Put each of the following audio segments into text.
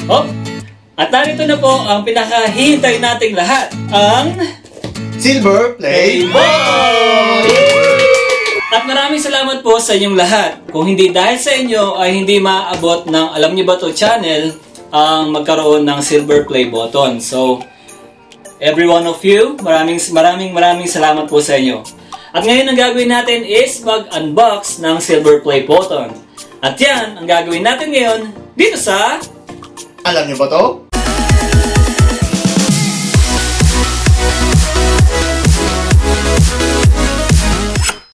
Oh, at narito na po ang pinakahihintay nating lahat, ang Silver Play Button! At maraming salamat po sa inyong lahat. Kung hindi dahil sa inyo ay hindi maaabot ng Alam Niyo Ba To channel ang magkaroon ng Silver Play Button. So, every one of you, maraming salamat po sa inyo. At ngayon ang gagawin natin is mag-unbox ng Silver Play Button. At yan ang gagawin natin ngayon dito sa Alam Niyo Ba To?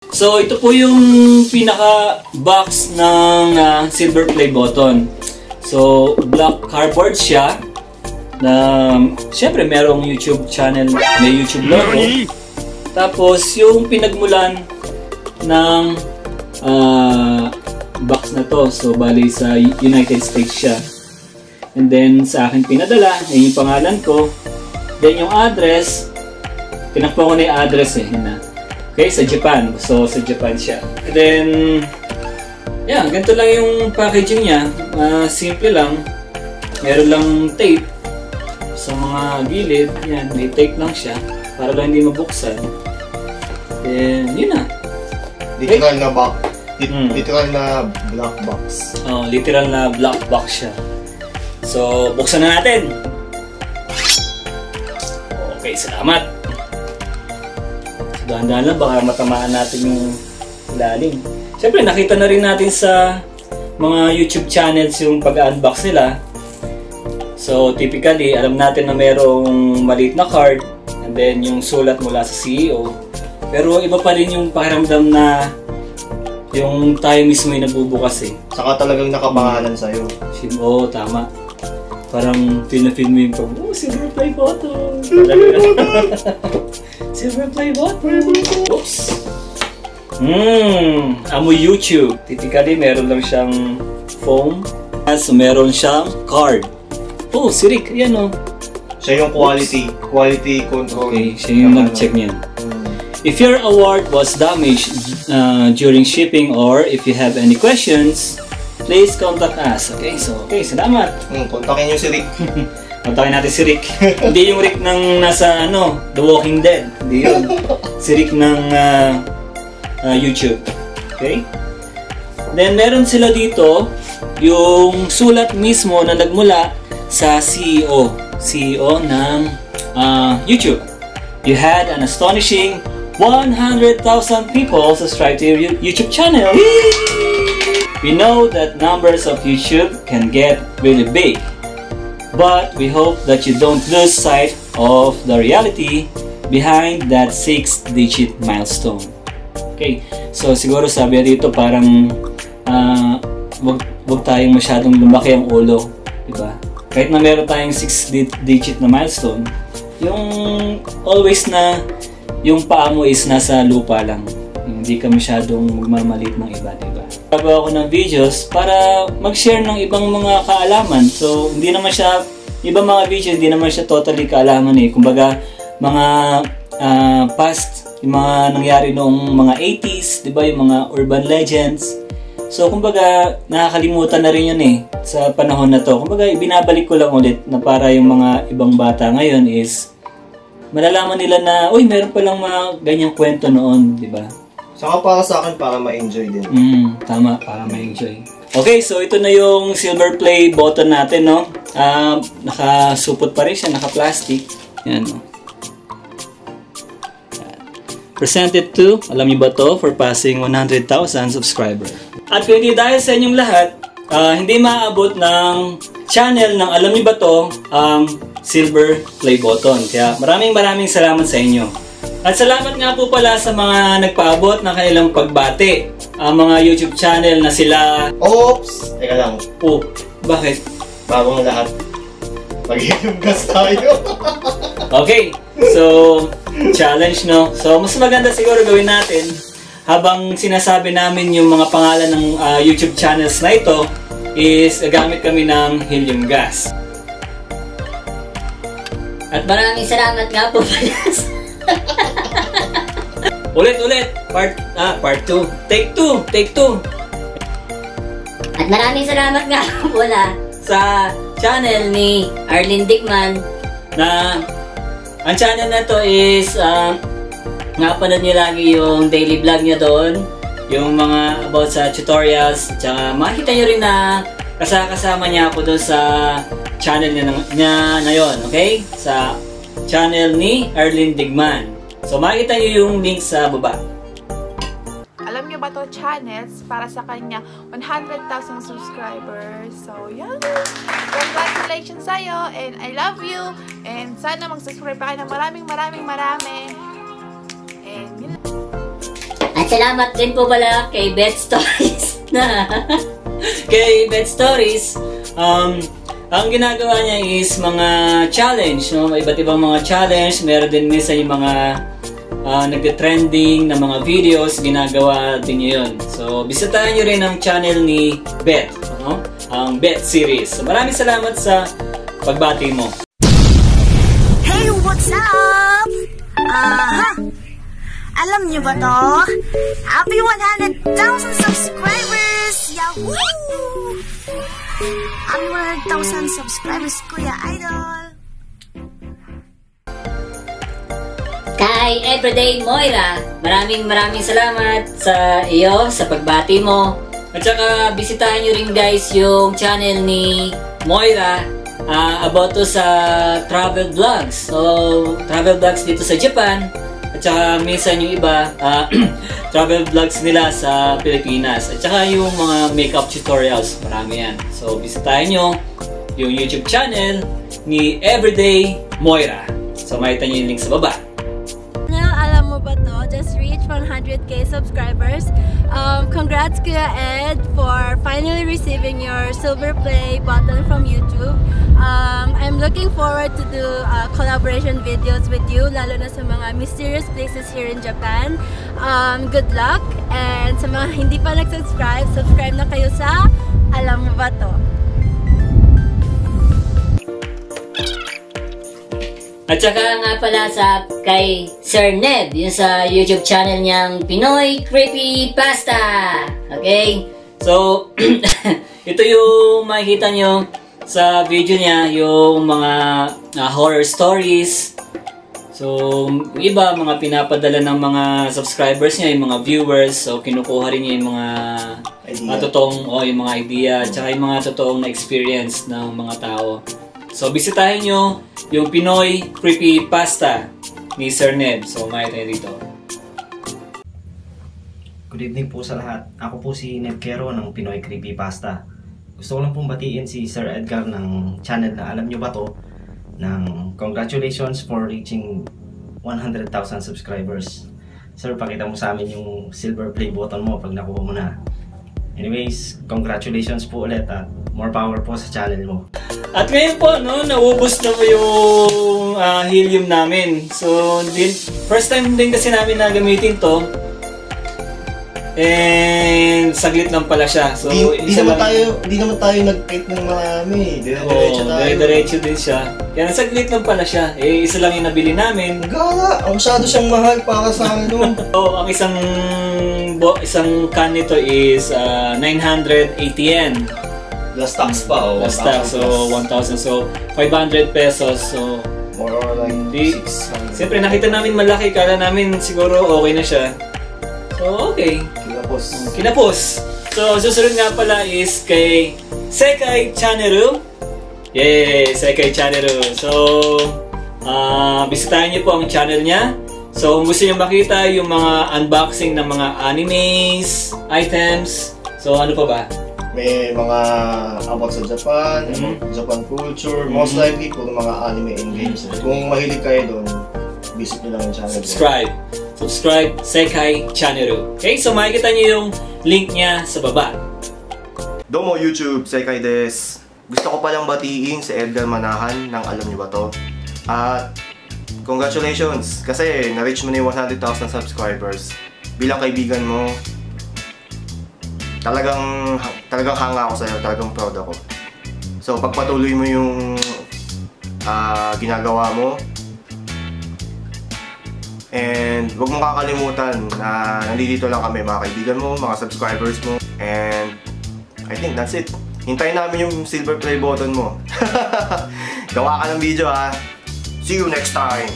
So, ito po yung pinaka-box ng Silver Play Button. So, black cardboard siya na syempre merong YouTube channel, may YouTube logo. Tapos, yung pinagmulan ng box na to. So, bali sa United States siya. And then, sa akin pinadala, yun yung pangalan ko. Then, yung address, tinakpan ko na yung address eh. Yun na. Okay, sa Japan. So, sa Japan siya. And then, yeah, ganito lang yung packaging niya. Simple lang. Meron lang tape sa mga gilid. Yan, may tape lang siya. Para lang hindi mabuksan. Then, yun na. Literal na box. Literal na black box. Oh, literal na black box siya. So, buksan na natin. Okay, salamat. Dahan-dahan lang, baka matamaan natin yung ilalim. Siyempre, nakita na rin natin sa mga YouTube channels yung pag-unbox nila. So, typically, alam natin na merong maliit na card and then yung sulat mula sa CEO. Pero iba pa rin yung pakiramdam na yung tayo mismo yung nagbubukas eh. Saka talagang nakapangalan sa'yo. Oo, tama. Parang pinafeel mo yung Silver Play Button! Silver Play Button! Oops! Amoy YouTube. Typically, meron lang siyang foam. So, meron siyang card. Oh, si Rick. Yan o. Siya yung quality control. Okay, siya yung nag-check niyan. If your award was damaged during shipping or if you have any questions, please contact us. Okay, so, salamat. Kontakin niyo si Rick. Kontakin natin si Rick. Hindi yung Rick ng nasa, The Walking Dead. Hindi yun. Si Rick ng YouTube. Okay? Then, meron sila dito yung sulat mismo na nagmula sa CEO ng YouTube. You had an astonishing 100,000 people subscribe to your YouTube channel. We know that numbers of YouTube can get really big, but we hope that you don't lose sight of the reality behind that 6-digit milestone. Okay, so siguro sabi dito parang wag tayong masyadong lumaki ang ulo, diba? Kahit na meron tayong 6-digit na milestone, yung always na yung paa mo is nasa lupa lang. Hindi ka masyadong magmamalit ng iba, diba? Gagawa ko ng videos para mag-share ng ibang mga kaalaman. So, hindi naman siya, ibang mga videos, hindi naman siya totally kaalaman eh. Kumbaga, mga past, yung mga nangyari noong mga 80s, diba? Yung mga urban legends. So, kumbaga, nakakalimutan na rin yun eh, sa panahon na to. Kumbaga, ibinabalik ko lang ulit na para yung mga ibang bata ngayon is malalaman nila na, uy, meron palang mga ganyang kwento noon, di ba? Saka para sa akin, para ma-enjoy din. Tama, para ma-enjoy. Okay, so ito na yung Silver Play Button natin, no? Nakasupot pa rin siya, naka-plastic. Yan, no? Presented to, Alam Niyo Ba To, for passing 100,000 subscribers. At kung hindi dahil sa inyong lahat, hindi maaabot ng channel ng Alam Niyo Ba To ang Silver Play Button. Kaya maraming salamat sa inyo. At salamat nga po pala sa mga nagpaabot ng kanilang pagbati. Ang mga YouTube channel na sila... Oops! Teka lang. Oh, bakit? Bagong lahat. Mag-inom gas tayo. Okay, so challenge, no? So mas maganda siguro gawin natin habang sinasabi namin yung mga pangalan ng YouTube channels na ito is gagamit kami ng helium gas. At maraming salamat nga po pala. Ulit. Part 2. Take 2. At maraming salamat nga po pala Sa channel ni Arlene Dickman. Na ang channel na to is napanood niyo lagi yung daily vlog niya doon, yung mga about sa tutorials, tsaka makikita niyo rin na kasama niya ako doon sa channel niya na yon, okay? Sa channel ni Arlene Dickman. So makikita niyo yung link sa baba. Alam niyo ba to, channels para sa kanya 100,000 subscribers. So, yan. Congratulations sa'yo and I love you. And sana mag-subscribe pa kayo ng marami. And yun. At salamat din po pala kay Beth Stories na Kay Beth Stories, ang ginagawa niya is mga challenge, no? Iba't ibang mga challenge. Meron din minsan yung mga nagte-trending na mga videos, ginagawa din niya yun. So, bisitahan niyo rin ang channel ni Beth, no? Ang Beth Series. So, maraming salamat sa pagbati mo. Hey, what's up? Alam niyo ba to? Happy 100,000 subscribers! Yahoo! Happy 100,000 subscribers, Kuya Idol! kay Everyday Moira. Maraming salamat sa iyo sa pagbati mo. At saka bisitahin nyo rin guys yung channel ni Moira about to sa travel vlogs. So, travel vlogs dito sa Japan. At saka minsan yung iba, travel vlogs nila sa Pilipinas. At saka yung mga makeup tutorials. Marami yan. So, bisitahin nyo yung YouTube channel ni Everyday Moira. So, makita nyo yung link sa baba. Alam mo ba to? Just reach 100k subscribers. Congrats Kuya Ed for finally receiving your silver play button from YouTube. I'm looking forward to do collaboration videos with you, lalo na sa mga mysterious places here in Japan. Good luck, and sa mga hindi pa nag-subscribe, subscribe na kayo sa Alam Mo Ba To? At saka nga pala sa kay Sir Ned, yung sa YouTube channel niyang Pinoy Creepypasta. Okay? So, ito yung makikita nyo sa video niya, yung mga horror stories. So, yung iba, mga pinapadala ng mga subscribers niya, yung mga viewers. So, kinukuha rin niya yung mga totoong, yung mga idea, at saka yung mga totoong na experience ng mga tao. So, bisitahin nyo yung Pinoy Creepypasta ni Sir Ned. So, makita nyo dito. Good evening po sa lahat. Ako po si Ned Quero ng Pinoy Creepypasta. Gusto ko lang pong batiin si Sir Edgar ng channel na Alam Nyo Ba To? Ng congratulations for reaching 100,000 subscribers. Sir, pakita mo sa amin yung silver play button mo pag nakuha mo na. Anyways, congratulations po ulit at more power po sa channel mo. At ngayon po, no, naubos na po yung helium namin. So, first time din kasi namin na gamitin to. And saglit lang pala siya. So, Di naman tayo nag-take ng marami. Dire-diretso din siya. Kaya saglit lang pala siya. Eh, isa lang yung nabili namin. Gala, ang masyado siyang mahal para sa ano. So, ang isang can nito is 980 yen. Last tax pa. Last tax, so 1,000. So, 500 pesos. So, more or like 600. Siyempre, nakita namin malaki. Kala namin siguro okay na siya. So, okay. Kinapos. So, susunod nga pala is kay Sekai Channel. Yay! Sekai Channel. So, bisitahin niyo po ang channel niya. So, kung gusto niyo makita yung mga unboxing ng mga animes, items. So, ano pa ba? May mga about sa Japan, Japan culture, most likely puro mga anime and games. Kung mahilig kayo doon, visit nyo lang yung channel. Subscribe Sekai Channel. Okay, so makikita nyo yung link niya sa baba. Domo YouTube, Sekai des. Gusto ko palang batiin si Edgar Manahan ng Alam Nyo Ba To? At congratulations kasi na-reach mo na yung 100,000 subscribers. Bilang kaibigan mo, talagang hanga ako sa'yo, talagang proud ako. So pagpatuloy mo yung ginagawa mo. And huwag mong kakalimutan na nandito lang kami, mga kaibigan mo, mga subscribers mo. And I think that's it. hintayin namin yung silver play button mo. Gawa ka ng video ha. See you next time.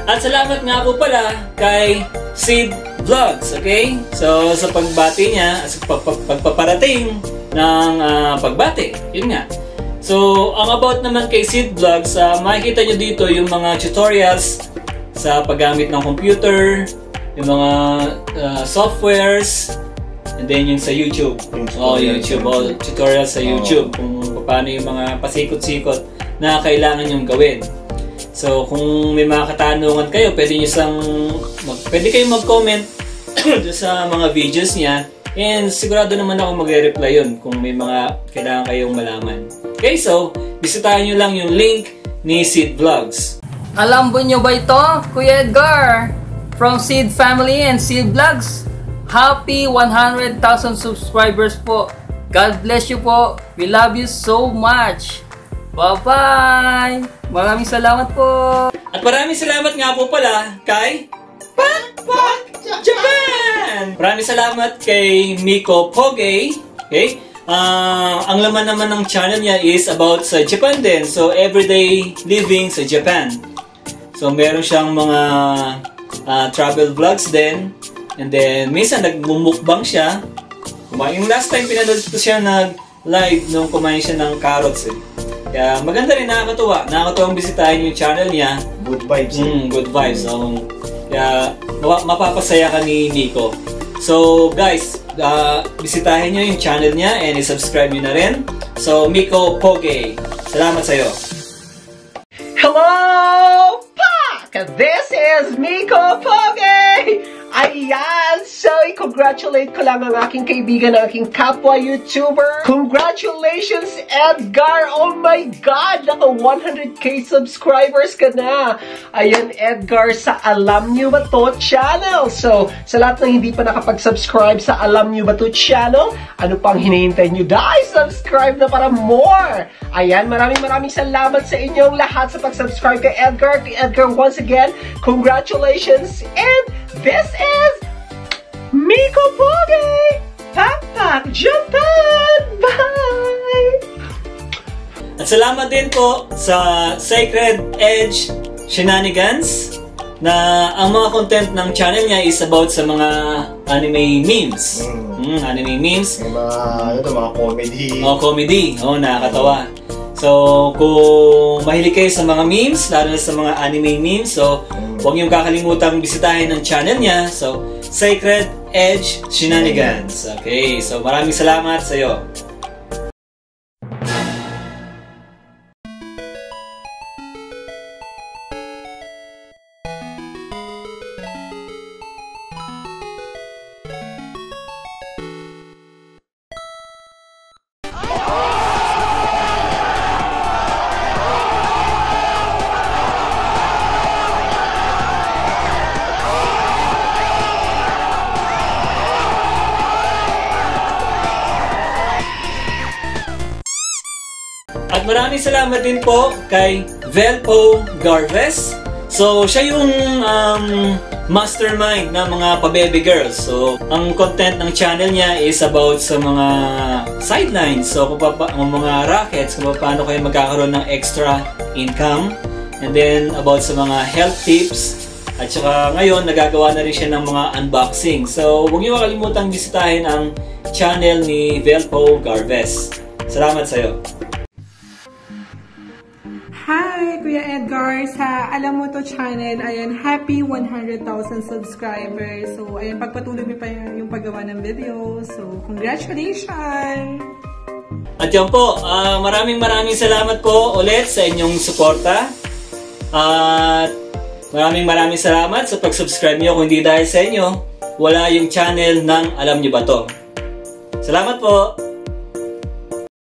At salamat nga po pala kay Sid Vlogs, okay? So, sa pagbati niya, sa pagpaparating ng pagbati, yun nga. So, ang about naman kay Sid Vlogs, makikita nyo dito yung mga tutorials sa paggamit ng computer, yung mga softwares, and then yung sa YouTube. YouTube, tutorials sa YouTube, kung paano yung mga pasikot-sikot na kailangan yung gawin. So, kung may mga katanungan kayo, pwede kayong mag-comment sa mga videos niya. And sigurado naman ako magre-reply yun kung may mga kailangan kayong malaman. Okay, so, bisitahin nyo lang yung link ni Sid Vlogs. Alam nyo ba ito, Kuya Edgar? From Sid Family and Sid Vlogs. Happy 100,000 subscribers po. God bless you po. We love you so much. Bye-bye! Maraming salamat po! At maraming salamat nga po pala kay Pakpak Japan! Maraming salamat kay Miko Poge. Okay? Ang laman naman ng channel niya is about sa Japan din. So, everyday living sa Japan. So, meron siyang mga travel vlogs din. And then, minsan nagmumukbang siya. Yung last time pinanood ko siya nag-live nung kumain siya ng carrots. Kaya maganda rin, nakakatuwa. Nakakatuwang bisitahin yung channel niya. Good vibes. Good vibes. So, kaya mapapasaya ka ni Nico. So guys, bisitahin nyo yung channel niya and i-subscribe nyo na rin. So, Miko Poge, salamat sa'yo. Hello, Pak! This is Miko Poge! Ayan! So, i-congratulate ko lang ang aking kaibigan, ang aking kapwa YouTuber. Congratulations, Edgar! Oh my God! Naka 100k subscribers ka na! Ayan, Edgar, sa Alam Nyo Ba To channel. So, sa lahat ng hindi pa nakapag-subscribe sa Alam Nyo Ba To channel, ano pang hinihintay nyo? Dahil subscribe na para more! Ayan, maraming salamat sa inyong lahat sa pag-subscribe kay Edgar. Kay Edgar, once again, congratulations! And this is Miko Poge! Pakpak Japan! Bye! At salamat din po sa Sacred Edge Shenanigans na ang mga content ng channel niya is about sa mga anime memes. Anime memes. Mga comedy. Comedy. Nakakatawa. So, kung mahilig kayo sa mga memes, lalo na sa mga anime memes, so, huwag niyong kakalimutan bisitahin ang channel niya. So, Sacred Edge Shenanigans. Okay, so maraming salamat sa iyo. At maraming salamat din po kay Velpo Garvez. So, siya yung mastermind ng mga pa-baby girls. So, ang content ng channel niya is about sa mga sidelines. So, kung mga rackets, kung paano kayo magkakaroon ng extra income. And then, about sa mga health tips. At saka ngayon, nagagawa na rin siya ng mga unboxing. So, huwag niyo makalimutan bisitahin ang channel ni Velpo Garvez. Salamat sa iyo. Hi, Kuya Edgar! Sa Alam Mo To channel, ayan, happy 100,000 subscribers. So, ayan, pagpatuloy mo pa yung paggawa ng video. So, congratulations! At yan po, maraming salamat po ulit sa inyong suporta. At maraming salamat sa pag-subscribe nyo. Kung hindi dahil sa inyo, wala yung channel ng Alam Nyo Ba To. Salamat po!